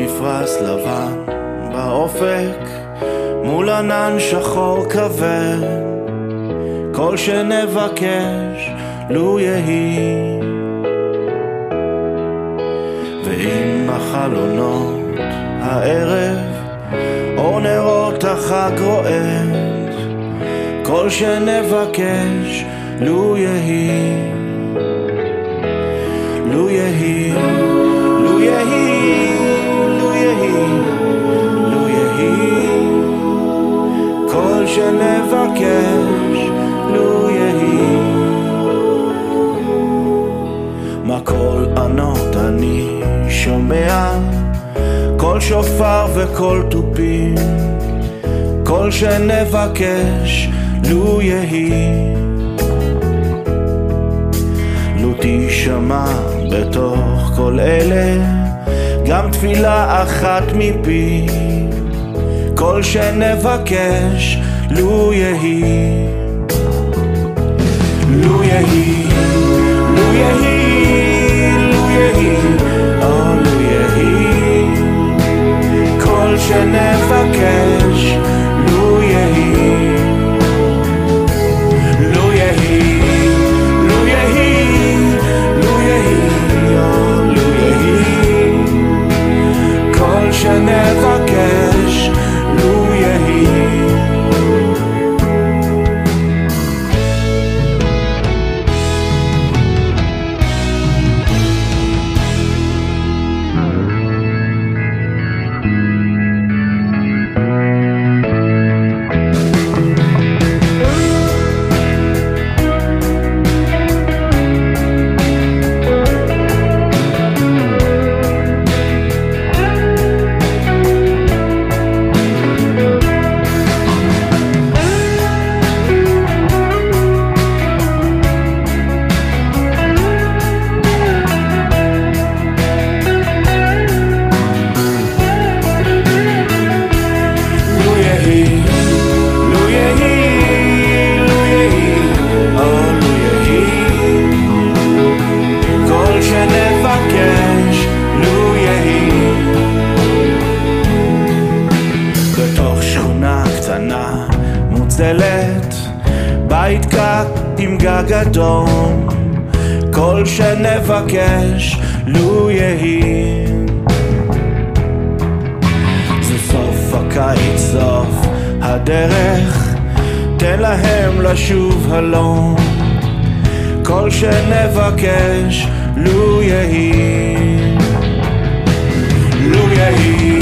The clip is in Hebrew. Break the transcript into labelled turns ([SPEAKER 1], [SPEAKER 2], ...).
[SPEAKER 1] מפרש לבן באופק מול ענן שחור כבד, כל שנבקש לו יהי. ועם החלונות הערב אור נרות החג רועד, כל שנבקש לו יהי. לו יהי, לו יהי, לו יהי, לו יהי, כל שנבקש לו יהי. מה כל ענות אני שומע, כל שופר וכל תופים, כל שנבקש לו יהי. לו תשמע בתוך כל אלה גם תפילה אחת מפי, כל שנבקש לו יהי. לו יהי, לו יהי, לו יהי, לו יהי, כל שנבקש לו יהי. לו יהי, לו יהי, לו יהי, לו יהי, כל שנבקש לו יהי. מוצלת בית קט עם גג אדום, כל שנבקש לו יהי. זה סוף הקיץ, סוף הדרך, תן להם לשוב הלום, כל שנבקש לו יהי. לו יהי,